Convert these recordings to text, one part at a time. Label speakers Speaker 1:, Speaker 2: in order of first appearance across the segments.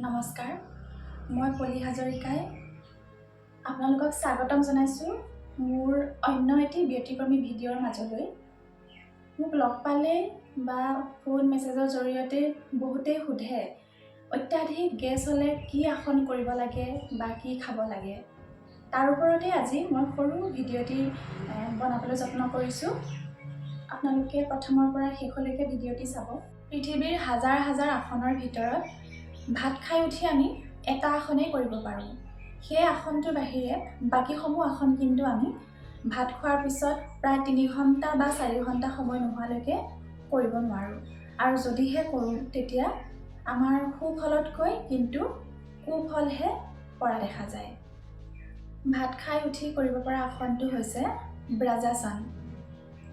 Speaker 1: নমস্কাৰ, মই পলি হাজৰিকাই আপোনালোকক স্বাগতম জনাইছোঁ মোৰ অন্য এটি ব্যতিক্ৰমী ভিডিঅ'ৰ মাজলৈ। মোক লগ পালে বা ফোন মেছেজৰ জৰিয়তে বহুতেই সোধে অত্যাধিক গেছ হ'লে কি আসন কৰিব লাগে বা কি খাব লাগে। তাৰ ওপৰতে আজি মই সৰু ভিডিঅ'টি বনাবলৈ যত্ন কৰিছোঁ। আপোনালোকে প্ৰথমৰ পৰা শেষলৈকে ভিডিঅ'টি চাব। পৃথিৱীৰ হাজাৰ হাজাৰ আসনৰ ভিতৰত ভাত খাই উঠি আমি এটা আসনেই কৰিব পাৰোঁ। সেই আসনটোৰ বাহিৰে বাকীসমূহ আসন কিন্তু আমি ভাত খোৱাৰ পিছত প্ৰায় 3 ঘণ্টা বা 4 ঘণ্টা সময় নোহোৱালৈকে কৰিব নোৱাৰোঁ। আৰু যদিহে কৰোঁ তেতিয়া আমাৰ সুফলতকৈ কিন্তু কুফলহে পৰা দেখা যায়। ভাত খাই উঠি কৰিব পৰা আসনটো হৈছে ব্ৰাজাসন।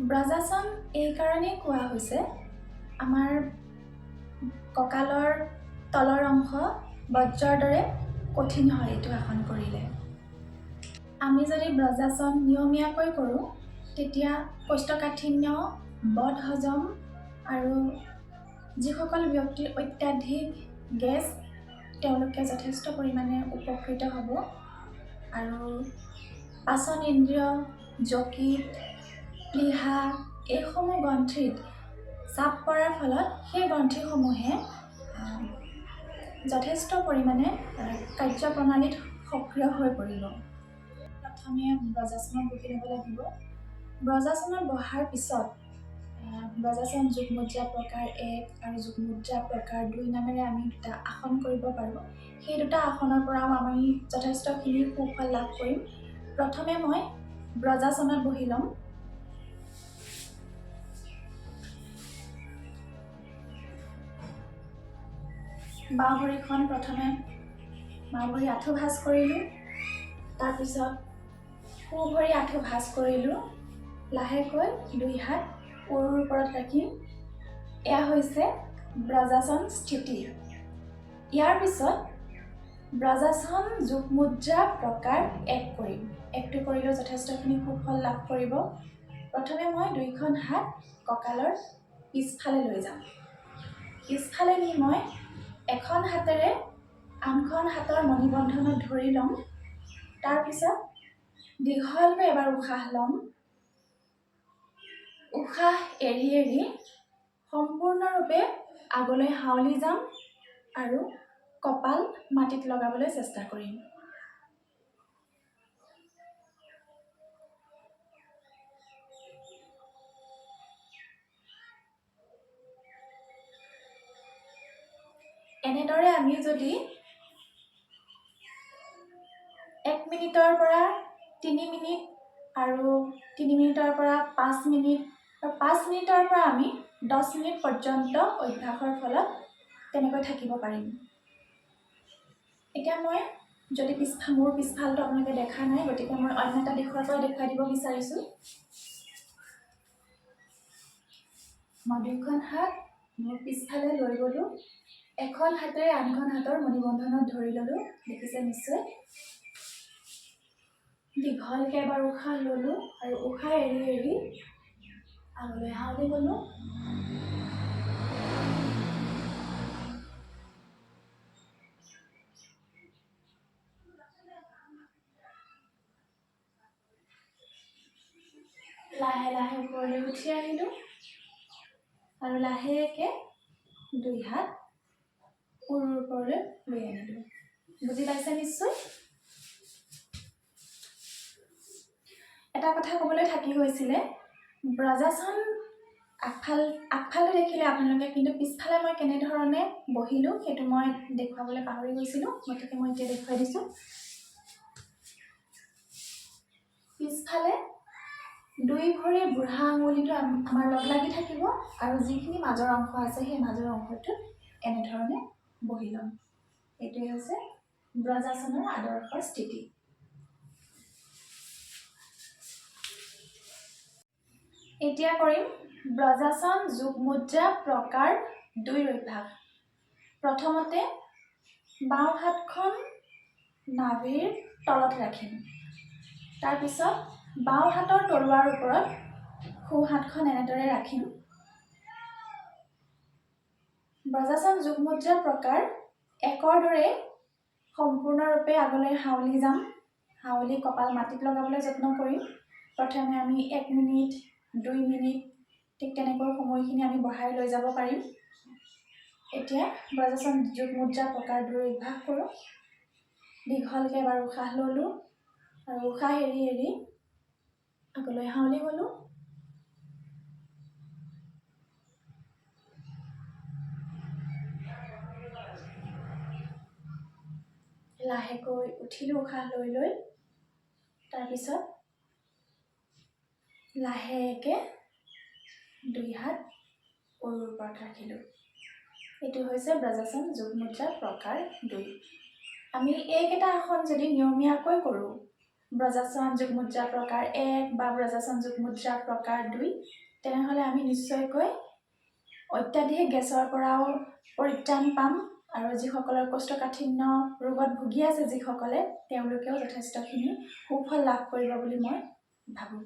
Speaker 1: ব্ৰাজাসন এই কাৰণেই কোৱা হৈছে আমাৰ কঁকালৰ তলৰ অংশ বজ্ৰৰ দৰে কঠিন হয় এইটো আসন কৰিলে। আমি যদি ব্ৰাজাসন নিয়মীয়াকৈ কৰোঁ তেতিয়া কোষ্ঠকাঠিন্য, বদহজম আৰু যিসকল ব্যক্তিৰ অত্যাধিক গেছ তেওঁলোকে যথেষ্ট পৰিমাণে উপকৃত হ'ব। আৰু পাচন ইন্দ্ৰিয়, যকৃত, প্লীহা এইসমূহ গ্ৰন্থিত চাপ পৰাৰ ফলত সেই গ্ৰন্থিসমূহে যথেষ্ট পৰিমাণে কাৰ্যপ্ৰণালীত সক্ৰিয় হৈ পৰিব। প্ৰথমে ব্ৰজাসনত বহি ল'ব লাগিব। ব্ৰজাসনত বহাৰ পিছত ব্ৰজাসন যোগমুদ্ৰা প্ৰকাৰ 1 আৰু যোগমুদ্ৰা প্ৰকাৰ 2 নামেৰে আমি দুটা আসন কৰিব পাৰোঁ। সেই দুটা আসনৰ পৰাও আমি যথেষ্টখিনি সুফল লাভ কৰিম। প্ৰথমে মই ব্ৰজাসনত বহি ল'ম। বাওঁ ভৰিখন প্ৰথমে বাওঁ ভৰি আঁঠু ভাঁজ কৰিলোঁ, তাৰপিছত সোঁ ভৰি আঁঠু ভাঁজ কৰিলোঁ। লাহেকৈ 2 হাত উৰৰ ওপৰত ৰাখিম। এয়া হৈছে ব্ৰজাসন স্থিতি। ইয়াৰ পিছত ব্ৰজাসন যোগমুদ্ৰা প্ৰকাৰ 1 কৰিম। 1টো কৰিলেও যথেষ্টখিনি সুফল লাভ কৰিব। প্ৰথমে মই 2খন হাত কঁকালৰ পিছফালে লৈ যাম। পিছফালে নি মই এখন হাতেৰে আনখন হাতৰ মণিবন্ধনত ধৰি ল'ম। তাৰপিছত দীঘলকৈ এবাৰ উশাহ ল'ম। উশাহ এৰি এৰি সম্পূৰ্ণৰূপে আগলৈ হাউলি যাম আৰু কপাল মাটিত লগাবলৈ চেষ্টা কৰিম। এনেদৰে আমি যদি 1 মিনিটৰ পৰা 3 মিনিট আৰু 3 মিনিটৰ পৰা 5 মিনিট আৰু 5 মিনিটৰ পৰা আমি 10 মিনিট পৰ্যন্ত অভ্যাসৰ ফলত তেনেকৈ থাকিব পাৰিম। এতিয়া মই যদি মোৰ পিছফালটো আপোনালোকে দেখা নাই, গতিকে মই অন্য এটা দিশৰ পৰা দেখুৱাই দিব বিচাৰিছোঁ। মই 2খন হাত মোৰ পিছফালে লৈ গ'লোঁ। এখন হাতেৰে আনখন হাতৰ মণিবন্ধনত ধৰি ল'লোঁ। দেখিছে নিশ্চয়। দীঘলকৈ এবাৰ উশাহ ল'লোঁ আৰু উশাহ এৰি এৰি আগলৈ হাউলি গ'লোঁ। লাহে লাহে ওপৰলৈ উঠি আহিলোঁ আৰু লাহেকৈ 2 হাত উৰৰ ওপৰলৈ লৈ আনিলোঁ। বুজি পাইছে নিশ্চয়। এটা কথা ক'বলৈ থাকি গৈছিলে, ব্ৰজাসন আগফালে দেখিলে আপোনালোকে, কিন্তু পিছফালে মই কেনেধৰণে বহিলোঁ সেইটো মই দেখুৱাবলৈ পাহৰি গৈছিলোঁ। গতিকে মই এতিয়া দেখুৱাই দিছোঁ। পিছফালে 2 ভৰিৰ বুঢ়া আঙুলিটো আমাৰ লগ লাগি থাকিব আৰু যিখিনি মাজৰ অংশ আছে সেই মাজৰ অংশটোত এনেধৰণে বহি ল'ম। এইটোৱে হৈছে ব্ৰজাসনৰ আদৰ্শ স্থিতি। এতিয়া কৰিম ব্ৰজাসন যোগমুদ্ৰা প্ৰকাৰ 2ৰ অভ্যাস। প্ৰথমতে বাওঁ হাতখন নাভিৰ তলত ৰাখিম। তাৰপিছত বাওঁ হাতৰ তলুৱাৰ ওপৰত সোঁ হাতখন এনেদৰে ৰাখিম। ব্ৰজাসন যোগমুদ্ৰা প্ৰকাৰ একৰ দৰে সম্পূৰ্ণৰূপে আগলৈ হাউলি যাম। হাউলি কপাল মাটিত লগাবলৈ যত্ন কৰিম। প্ৰথমে আমি 1 মিনিট 2 মিনিট ঠিক তেনেকৈ সময়খিনি আমি বঢ়াই লৈ যাব পাৰিম। এতিয়া ব্ৰজাসন যোগ মুদ্ৰা প্ৰকাৰ 2 অভ্যাস কৰোঁ। দীঘলকৈ এবাৰ উশাহ ল'লোঁ আৰু উশাহ এৰি এৰি আগলৈ হাউলি গ'লোঁ। লাহেকৈ উঠিলোঁ উশাহ লৈ লৈ। তাৰপিছত লাহেকৈ 2 হাত উৰৰ ওপৰত ৰাখিলোঁ। এইটো হৈছে ব্ৰজাসন যোগ মুদ্ৰা প্ৰকাৰ 2। আমি এইকেইটা আসন যদি নিয়মীয়াকৈ কৰোঁ, ব্ৰজাসন যোগ মুদ্ৰা প্ৰকাৰ 1 বা ব্ৰজাসন যোগ মুদ্ৰা প্ৰকাৰ 2, তেনেহ'লে আমি নিশ্চয়কৈ অত্যাধিক গেছৰ পৰাও পৰিত্ৰাণ পাম। আৰু যিসকলৰ কৌষ্ঠকাঠিন্য ৰোগত ভুগি আছে যিসকলে, তেওঁলোকেও যথেষ্টখিনি সুফল লাভ কৰিব বুলি মই ভাবোঁ।